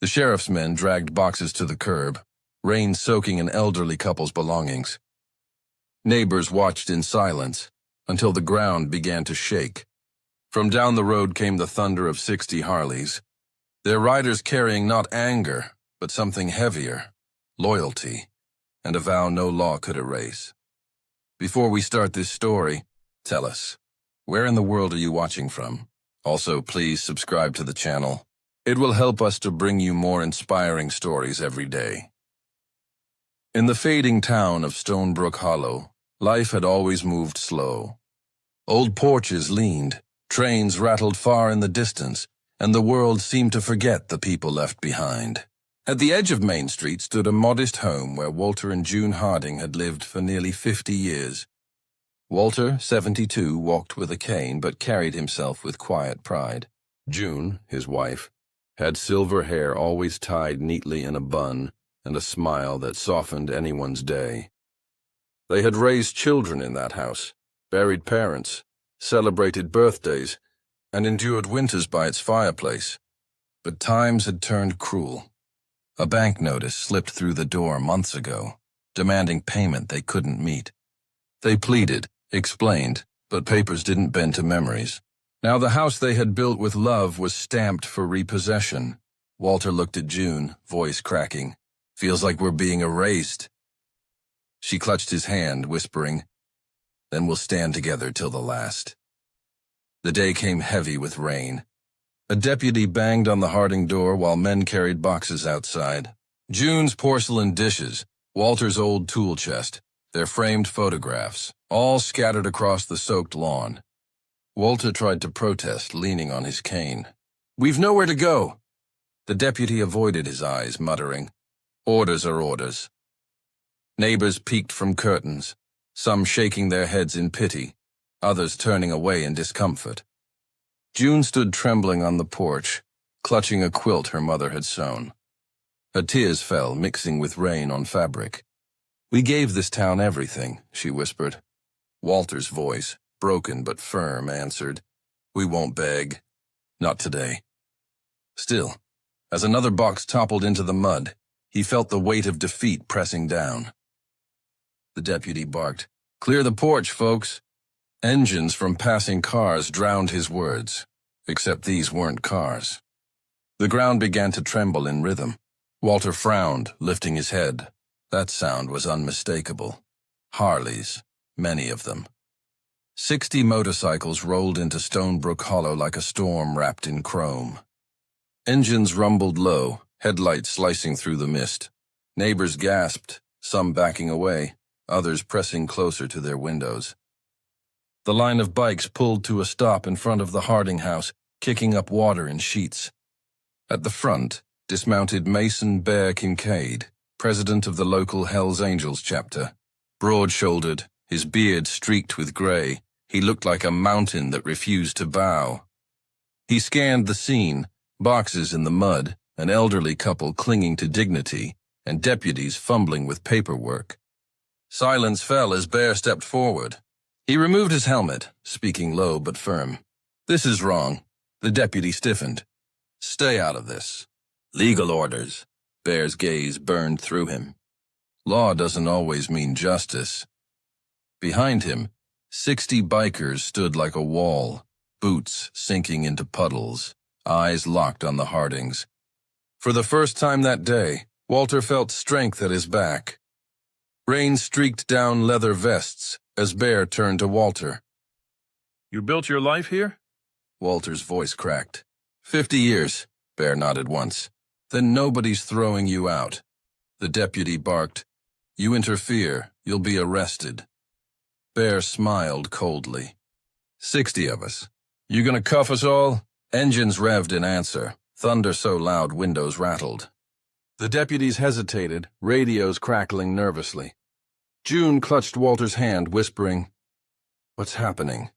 The sheriff's men dragged boxes to the curb, rain soaking an elderly couple's belongings. Neighbors watched in silence until the ground began to shake. From down the road came the thunder of 60 Harleys, their riders carrying not anger, but something heavier, loyalty, and a vow no law could erase. Before we start this story, tell us, where in the world are you watching from? Also, please subscribe to the channel. It will help us to bring you more inspiring stories every day. In the fading town of Stonebrook Hollow, life had always moved slow. Old porches leaned, trains rattled far in the distance, and the world seemed to forget the people left behind. At the edge of Main Street stood a modest home where Walter and June Harding had lived for nearly 50 years. Walter, 72, walked with a cane but carried himself with quiet pride. June, his wife, had silver hair always tied neatly in a bun and a smile that softened anyone's day. They had raised children in that house, buried parents, celebrated birthdays, and endured winters by its fireplace. But times had turned cruel. A bank notice slipped through the door months ago, demanding payment they couldn't meet. They pleaded, explained, but papers didn't bend to memories. Now the house they had built with love was stamped for repossession. Walter looked at June, voice cracking. "Feels like we're being erased." She clutched his hand, whispering, "Then we'll stand together till the last." The day came heavy with rain. A deputy banged on the Harding door while men carried boxes outside. June's porcelain dishes, Walter's old tool chest, their framed photographs, all scattered across the soaked lawn. Walter tried to protest, leaning on his cane. "We've nowhere to go." The deputy avoided his eyes, muttering, "Orders are orders." Neighbors peeked from curtains, some shaking their heads in pity, others turning away in discomfort. June stood trembling on the porch, clutching a quilt her mother had sewn. Her tears fell, mixing with rain on fabric. "We gave this town everything," she whispered. Walter's voice, broken but firm, answered, "We won't beg. Not today." Still, as another box toppled into the mud, he felt the weight of defeat pressing down. The deputy barked, "Clear the porch, folks." Engines from passing cars drowned his words, except these weren't cars. The ground began to tremble in rhythm. Walter frowned, lifting his head. That sound was unmistakable. Harleys, many of them. 60 motorcycles rolled into Stonebrook Hollow like a storm wrapped in chrome. Engines rumbled low, headlights slicing through the mist. Neighbors gasped, some backing away, others pressing closer to their windows. The line of bikes pulled to a stop in front of the Harding house, kicking up water in sheets. At the front, dismounted Mason Bear Kincaid, president of the local Hells Angels chapter. Broad-shouldered, his beard streaked with gray, he looked like a mountain that refused to bow. He scanned the scene, boxes in the mud, an elderly couple clinging to dignity, and deputies fumbling with paperwork. Silence fell as Bear stepped forward. He removed his helmet, speaking low but firm. "This is wrong." The deputy stiffened. "Stay out of this." "Legal orders." Bear's gaze burned through him. "Law doesn't always mean justice." Behind him, 60 bikers stood like a wall, boots sinking into puddles, eyes locked on the Hardings. For the first time that day, Walter felt strength at his back. Rain streaked down leather vests as Bear turned to Walter. "You built your life here?" Walter's voice cracked. 50 years, Bear nodded once. "Then nobody's throwing you out." The deputy barked, "You interfere, you'll be arrested." Bear smiled coldly. 60 of us. You gonna cuff us all?" Engines revved in answer, thunder so loud windows rattled. The deputies hesitated, radios crackling nervously. June clutched Walter's hand, whispering, "What's happening?"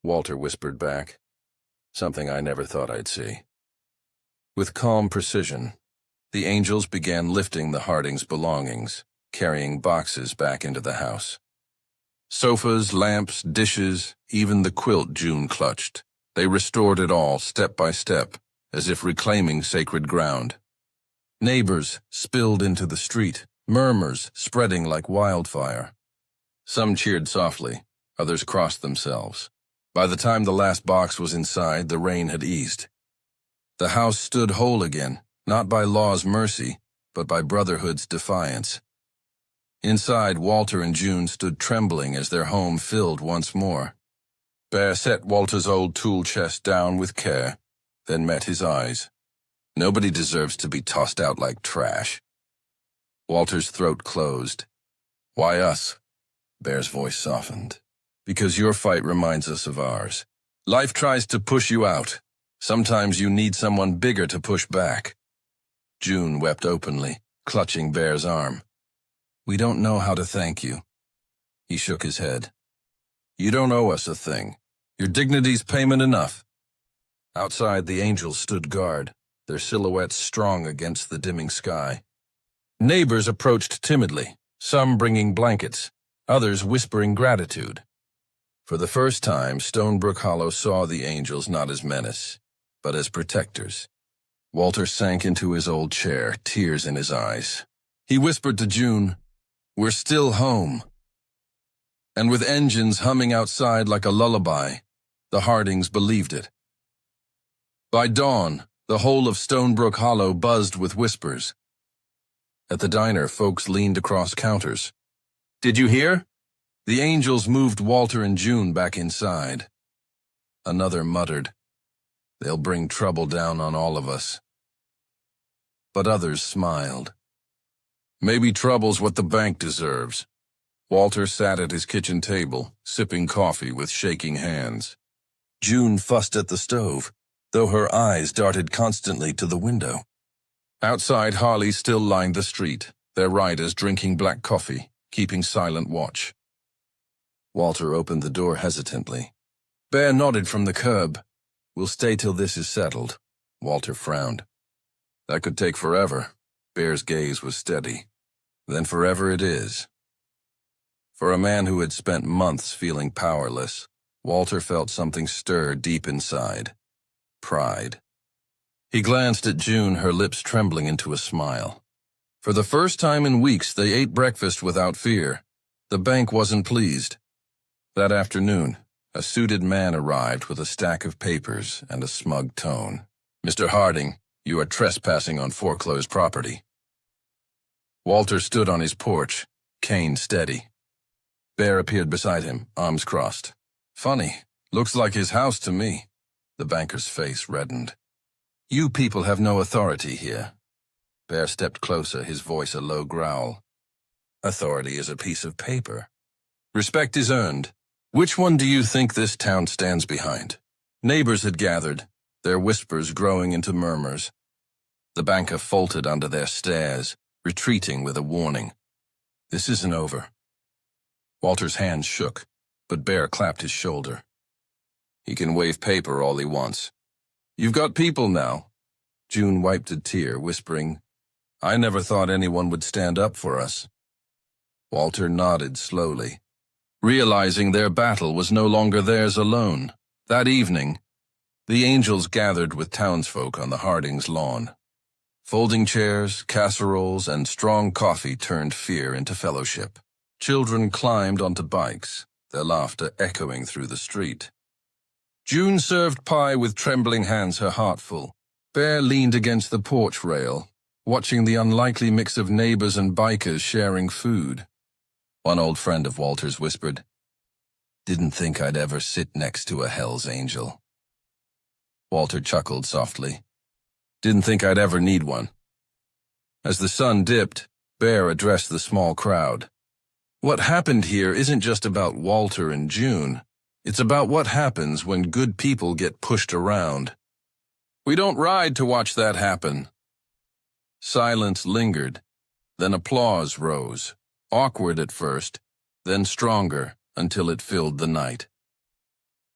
Walter whispered back, "Something I never thought I'd see." With calm precision, the angels began lifting the Hardings' belongings, carrying boxes back into the house. Sofas, lamps, dishes, even the quilt June clutched. They restored it all, step by step, as if reclaiming sacred ground. Neighbors spilled into the street, murmurs spreading like wildfire. Some cheered softly, others crossed themselves. By the time the last box was inside, the rain had eased. The house stood whole again, not by law's mercy, but by Brotherhood's defiance. Inside, Walter and June stood trembling as their home filled once more. Bear set Walter's old tool chest down with care, then met his eyes. Nobody deserves to be tossed out like trash. Walter's throat closed. Why us? Bear's voice softened. Because your fight reminds us of ours. Life tries to push you out. Sometimes you need someone bigger to push back. June wept openly, clutching Bear's arm. We don't know how to thank you. He shook his head. You don't owe us a thing. Your dignity's payment enough. Outside, the angels stood guard, their silhouettes strong against the dimming sky. Neighbors approached timidly, some bringing blankets, others whispering gratitude. For the first time, Stonebrook Hollow saw the angels not as menace, but as protectors. Walter sank into his old chair, tears in his eyes. He whispered to June, "We're still home." And with engines humming outside like a lullaby, the Hardings believed it. By dawn, the whole of Stonebrook Hollow buzzed with whispers. At the diner, folks leaned across counters. Did you hear? The angels moved Walter and June back inside. Another muttered, "They'll bring trouble down on all of us." But others smiled. Maybe trouble's what the bank deserves. Walter sat at his kitchen table, sipping coffee with shaking hands. June fussed at the stove, though her eyes darted constantly to the window. Outside, Harleys still lined the street, their riders drinking black coffee, keeping silent watch. Walter opened the door hesitantly. Bear nodded from the curb. We'll stay till this is settled. Walter frowned. That could take forever. Bear's gaze was steady. Then forever it is. For a man who had spent months feeling powerless, Walter felt something stir deep inside. Pride. He glanced at June, her lips trembling into a smile. For the first time in weeks, they ate breakfast without fear. The bank wasn't pleased. That afternoon, a suited man arrived with a stack of papers and a smug tone. "Mr. Harding, you are trespassing on foreclosed property." Walter stood on his porch, cane steady. Bear appeared beside him, arms crossed. "Funny, looks like his house to me." The banker's face reddened. "You people have no authority here." Bear stepped closer, his voice a low growl. "Authority is a piece of paper. Respect is earned. Which one do you think this town stands behind?" Neighbors had gathered, their whispers growing into murmurs. The banker faltered under their stares, retreating with a warning. "This isn't over." Walter's hands shook, but Bear clapped his shoulder. "He can wave paper all he wants. You've got people now." June wiped a tear, whispering, "I never thought anyone would stand up for us." Walter nodded slowly, realizing their battle was no longer theirs alone. That evening, the angels gathered with townsfolk on the Hardings' lawn. Folding chairs, casseroles, and strong coffee turned fear into fellowship. Children climbed onto bikes, their laughter echoing through the street. June served pie with trembling hands, her heart full. Bear leaned against the porch rail, watching the unlikely mix of neighbors and bikers sharing food. One old friend of Walter's whispered, "Didn't think I'd ever sit next to a Hell's Angel." Walter chuckled softly. "Didn't think I'd ever need one." As the sun dipped, Bear addressed the small crowd. "What happened here isn't just about Walter and June. It's about what happens when good people get pushed around. We don't ride to watch that happen." Silence lingered, then applause rose, awkward at first, then stronger until it filled the night.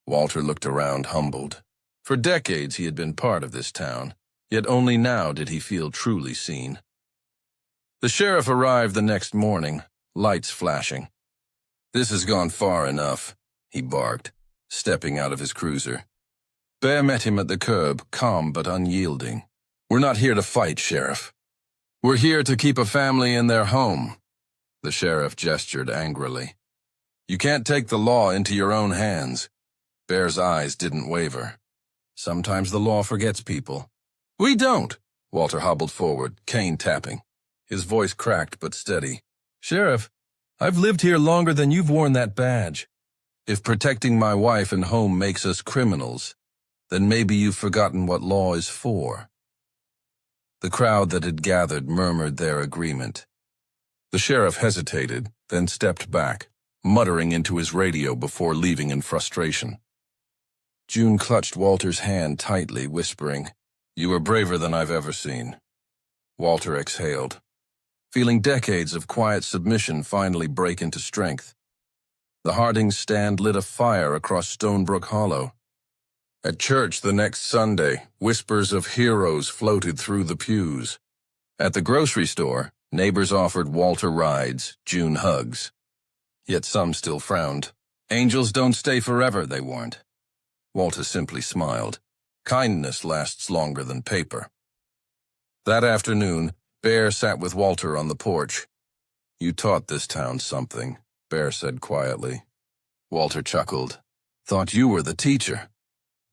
Walter looked around, humbled. For decades he had been part of this town, yet only now did he feel truly seen. The sheriff arrived the next morning, lights flashing. "This has gone far enough," he barked, stepping out of his cruiser. Bear met him at the curb, calm but unyielding. "We're not here to fight, Sheriff. We're here to keep a family in their home. The sheriff gestured angrily. You can't take the law into your own hands. Bear's eyes didn't waver. Sometimes the law forgets people. We don't. Walter hobbled forward, cane tapping. His voice cracked but steady. Sheriff, I've lived here longer than you've worn that badge. If protecting my wife and home makes us criminals, then maybe you've forgotten what law is for. The crowd that had gathered murmured their agreement. The sheriff hesitated, then stepped back, muttering into his radio before leaving in frustration. June clutched Walter's hand tightly, whispering, You were braver than I've ever seen. Walter exhaled, feeling decades of quiet submission finally break into strength. The Hardings' stand lit a fire across Stonebrook Hollow. At church the next Sunday, whispers of heroes floated through the pews. At the grocery store, neighbors offered Walter rides, June hugs. Yet some still frowned. Angels don't stay forever, they warned. Walter simply smiled. Kindness lasts longer than paper. That afternoon, Bear sat with Walter on the porch. You taught this town something, Bear said quietly. Walter chuckled. Thought you were the teacher.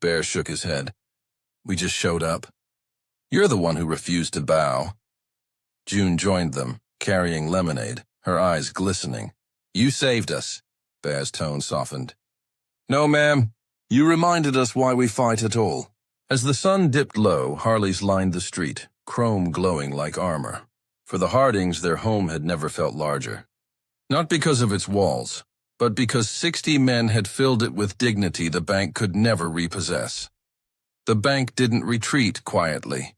Bear shook his head. We just showed up. You're the one who refused to bow. June joined them, carrying lemonade, her eyes glistening. You saved us. Bear's tone softened. No, ma'am. You reminded us why we fight at all. As the sun dipped low, Harleys lined the street, chrome glowing like armor. For the Hardings, their home had never felt larger. Not because of its walls, but because 60 men had filled it with dignity the bank could never repossess. The bank didn't retreat quietly.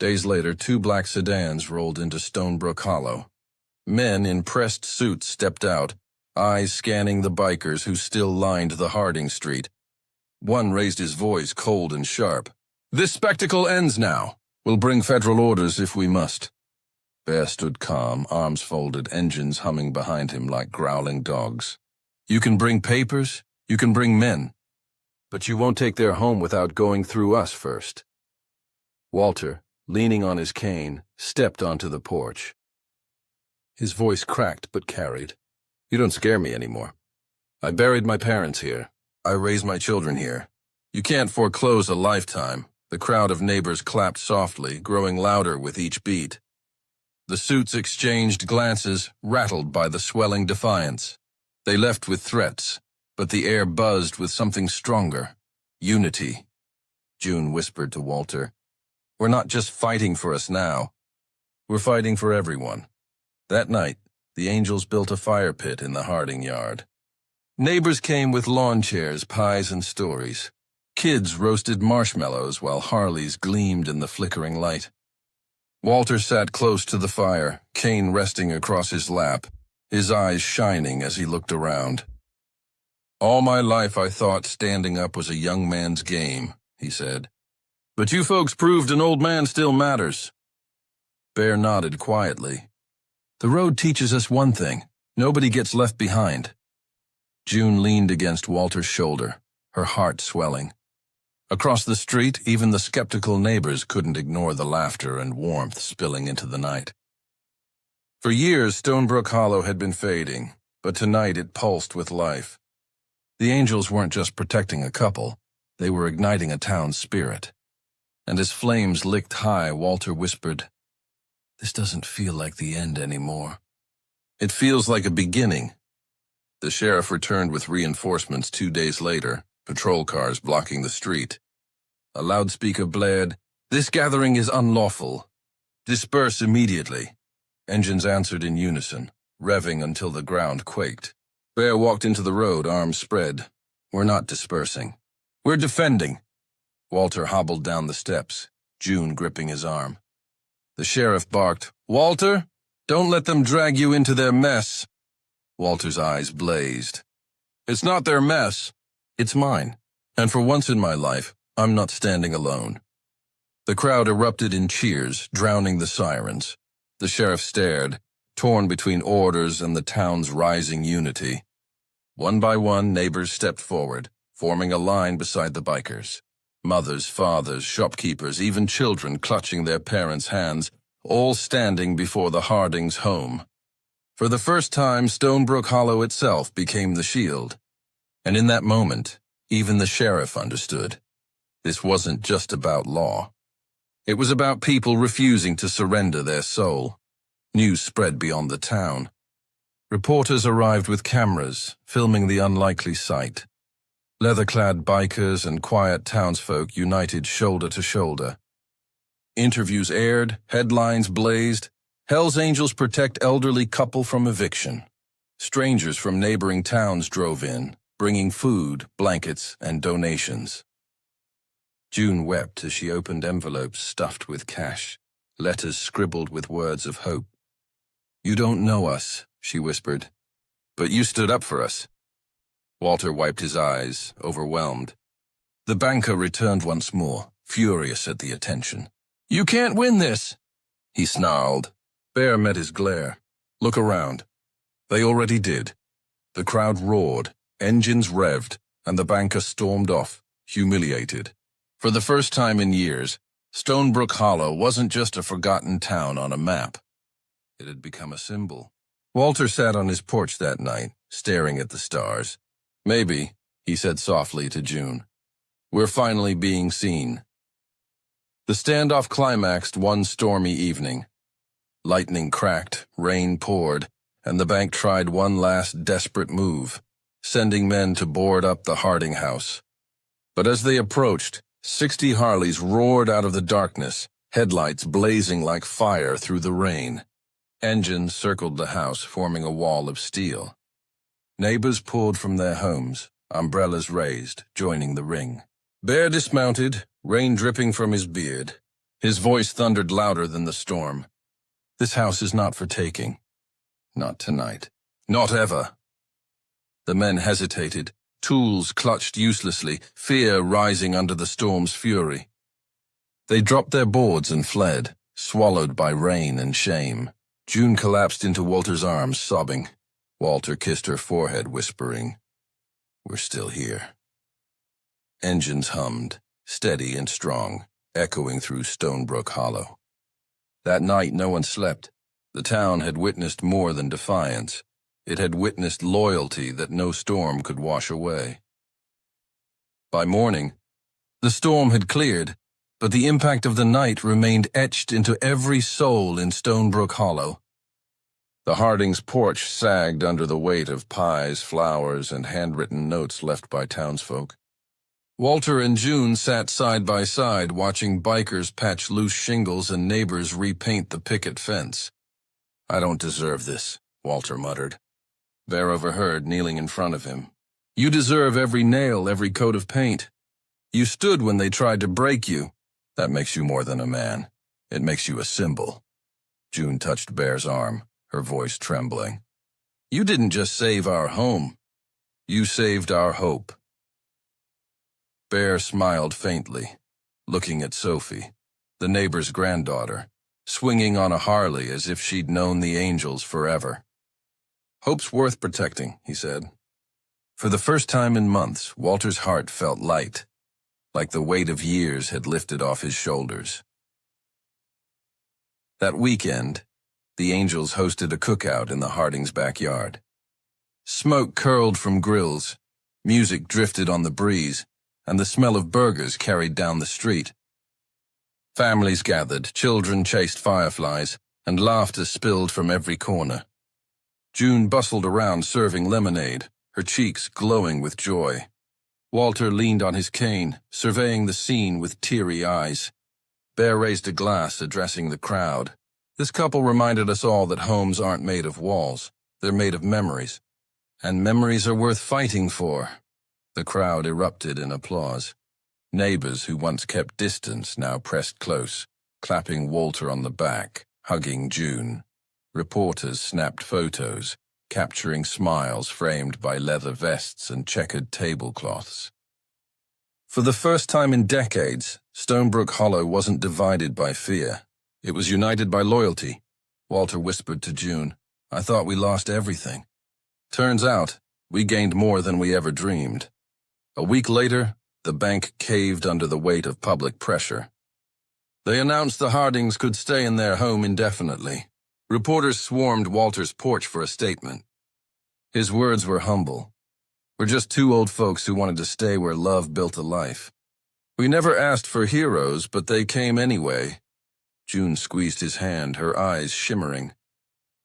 Days later, 2 black sedans rolled into Stonebrook Hollow. Men in pressed suits stepped out, eyes scanning the bikers who still lined the Harding street. One raised his voice cold and sharp. This spectacle ends now. We'll bring federal orders if we must. Bear stood calm, arms folded, engines humming behind him like growling dogs. You can bring papers, you can bring men, but you won't take their home without going through us first. Walter, leaning on his cane, stepped onto the porch. His voice cracked but carried. You don't scare me anymore. I buried my parents here. I raised my children here. You can't foreclose a lifetime. The crowd of neighbors clapped softly, growing louder with each beat. The suits exchanged glances, rattled by the swelling defiance. They left with threats, but the air buzzed with something stronger. Unity. June whispered to Walter. We're not just fighting for us now. We're fighting for everyone. That night, the Angels built a fire pit in the Harding yard. Neighbors came with lawn chairs, pies, and stories. Kids roasted marshmallows while Harleys gleamed in the flickering light. Walter sat close to the fire, cane resting across his lap, his eyes shining as he looked around. All my life I thought standing up was a young man's game, he said. But you folks proved an old man still matters. Bear nodded quietly. The road teaches us one thing. Nobody gets left behind. June leaned against Walter's shoulder, her heart swelling. Across the street, even the skeptical neighbors couldn't ignore the laughter and warmth spilling into the night. For years, Stonebrook Hollow had been fading, but tonight it pulsed with life. The Angels weren't just protecting a couple, they were igniting a town's spirit. And as flames licked high, Walter whispered, This doesn't feel like the end anymore. It feels like a beginning. The sheriff returned with reinforcements 2 days later, patrol cars blocking the street. A loudspeaker blared, This gathering is unlawful. Disperse immediately. Engines answered in unison, revving until the ground quaked. Bear walked into the road, arms spread. We're not dispersing. We're defending. Walter hobbled down the steps, June gripping his arm. The sheriff barked, Walter, don't let them drag you into their mess. Walter's eyes blazed. It's not their mess. It's mine. And for once in my life, I'm not standing alone. The crowd erupted in cheers, drowning the sirens. The sheriff stared, torn between orders and the town's rising unity. One by one, neighbors stepped forward, forming a line beside the bikers. Mothers, fathers, shopkeepers, even children clutching their parents' hands, all standing before the Hardings' home. For the first time, Stonebrook Hollow itself became the shield. And in that moment, even the sheriff understood. This wasn't just about law. It was about people refusing to surrender their soul. News spread beyond the town. Reporters arrived with cameras, filming the unlikely sight. Leather-clad bikers and quiet townsfolk united shoulder to shoulder. Interviews aired, headlines blazed. Hell's Angels protect elderly couple from eviction. Strangers from neighboring towns drove in, bringing food, blankets, and donations. June wept as she opened envelopes stuffed with cash, letters scribbled with words of hope. "You don't know us," she whispered, "but you stood up for us." Walter wiped his eyes, overwhelmed. The banker returned once more, furious at the attention. "You can't win this," he snarled. Bear met his glare. "Look around." They already did. The crowd roared, engines revved, and the banker stormed off, humiliated. For the first time in years, Stonebrook Hollow wasn't just a forgotten town on a map. It had become a symbol. Walter sat on his porch that night, staring at the stars. "Maybe," he said softly to June, "we're finally being seen." The standoff climaxed one stormy evening. Lightning cracked, rain poured, and the bank tried one last desperate move, sending men to board up the Harding house. But as they approached, 60 Harleys roared out of the darkness, headlights blazing like fire through the rain. Engines circled the house, forming a wall of steel. Neighbors pulled from their homes, umbrellas raised, joining the ring. Bear dismounted, rain dripping from his beard. His voice thundered louder than the storm. "This house is not for taking. Not tonight. Not ever." The men hesitated, tools clutched uselessly, fear rising under the storm's fury. They dropped their boards and fled, swallowed by rain and shame. June collapsed into Walter's arms, sobbing. Walter kissed her forehead, whispering, "We're still here." Engines hummed, steady and strong, echoing through Stonebrook Hollow. That night no one slept. The town had witnessed more than defiance. It had witnessed loyalty that no storm could wash away. By morning, the storm had cleared, but the impact of the night remained etched into every soul in Stonebrook Hollow. The Hardings' porch sagged under the weight of pies, flowers, and handwritten notes left by townsfolk. Walter and June sat side by side, watching bikers patch loose shingles and neighbors repaint the picket fence. "I don't deserve this," Walter muttered. Bear overheard, kneeling in front of him. "You deserve every nail, every coat of paint. You stood when they tried to break you. That makes you more than a man. It makes you a symbol." June touched Bear's arm, her voice trembling. "You didn't just save our home. You saved our hope." Bear smiled faintly, looking at Sophie, the neighbor's granddaughter, swinging on a Harley as if she'd known the angels forever. "Hope's worth protecting," he said. For the first time in months, Walter's heart felt light, like the weight of years had lifted off his shoulders. That weekend, the Angels hosted a cookout in the Hardings' backyard. Smoke curled from grills, music drifted on the breeze, and the smell of burgers carried down the street. Families gathered, children chased fireflies, and laughter spilled from every corner. June bustled around serving lemonade, her cheeks glowing with joy. Walter leaned on his cane, surveying the scene with teary eyes. Bear raised a glass, addressing the crowd. "This couple reminded us all that homes aren't made of walls. They're made of memories. And memories are worth fighting for." The crowd erupted in applause. Neighbors who once kept distance now pressed close, clapping Walter on the back, hugging June. Reporters snapped photos, capturing smiles framed by leather vests and checkered tablecloths. For the first time in decades, Stonebrook Hollow wasn't divided by fear. It was united by loyalty. Walter whispered to June, "I thought we lost everything. Turns out, we gained more than we ever dreamed." A week later, the bank caved under the weight of public pressure. They announced the Hardings could stay in their home indefinitely. Reporters swarmed Walter's porch for a statement. His words were humble. "We're just two old folks who wanted to stay where love built a life. We never asked for heroes, but they came anyway." June squeezed his hand, her eyes shimmering.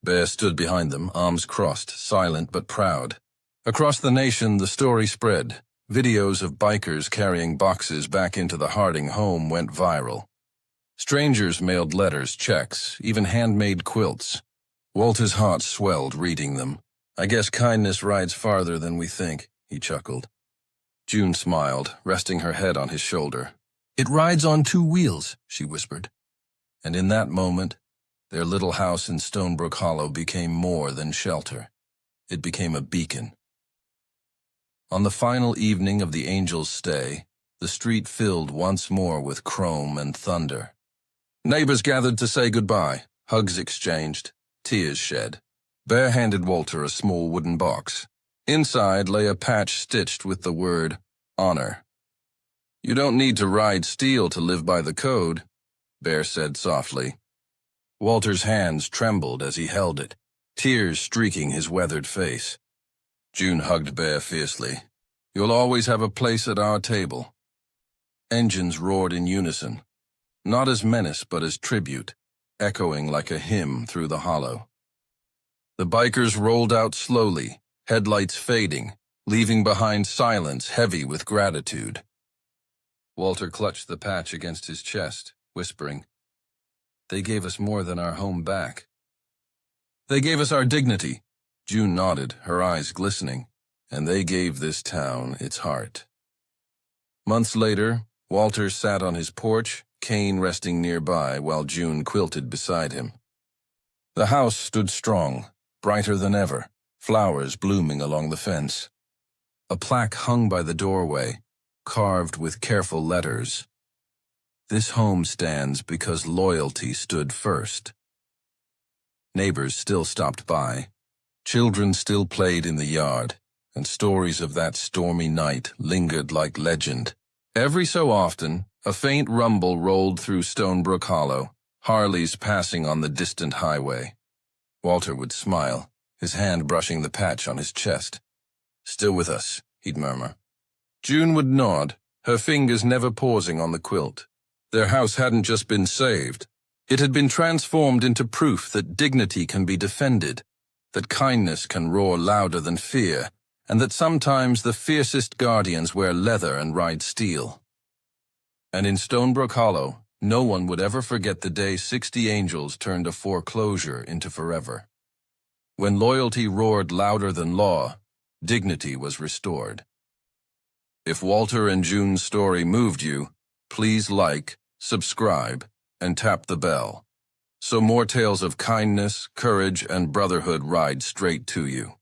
Bear stood behind them, arms crossed, silent but proud. Across the nation, the story spread. Videos of bikers carrying boxes back into the Harding home went viral. Strangers mailed letters, checks, even handmade quilts. Walter's heart swelled reading them. "I guess kindness rides farther than we think," he chuckled. June smiled, resting her head on his shoulder. "It rides on two wheels," she whispered. And in that moment, their little house in Stonebrook Hollow became more than shelter. It became a beacon. On the final evening of the Angels' stay, the street filled once more with chrome and thunder. Neighbors gathered to say goodbye, hugs exchanged, tears shed. Bear handed Walter a small wooden box. Inside lay a patch stitched with the word, "Honor." "You don't need to ride steel to live by the code," Bear said softly. Walter's hands trembled as he held it, tears streaking his weathered face. June hugged Bear fiercely. "You'll always have a place at our table." Engines roared in unison, not as menace but as tribute, echoing like a hymn through the hollow. The bikers rolled out slowly, headlights fading, leaving behind silence heavy with gratitude. Walter clutched the patch against his chest, whispering, "They gave us more than our home back." "They gave us our dignity," June nodded, her eyes glistening. "And they gave this town its heart." Months later, Walter sat on his porch, cane resting nearby while June quilted beside him. The house stood strong, brighter than ever, flowers blooming along the fence. A plaque hung by the doorway, carved with careful letters. "This home stands because loyalty stood first." Neighbors still stopped by. Children still played in the yard, and stories of that stormy night lingered like legend. Every so often, a faint rumble rolled through Stonebrook Hollow, Harleys passing on the distant highway. Walter would smile, his hand brushing the patch on his chest. "Still with us," he'd murmur. June would nod, her fingers never pausing on the quilt. Their house hadn't just been saved. It had been transformed into proof that dignity can be defended, that kindness can roar louder than fear, and that sometimes the fiercest guardians wear leather and ride steel. And in Stonebrook Hollow, no one would ever forget the day 60 angels turned a foreclosure into forever. When loyalty roared louder than law, dignity was restored. If Walter and June's story moved you, please like, subscribe, and tap the bell, so more tales of kindness, courage, and brotherhood ride straight to you.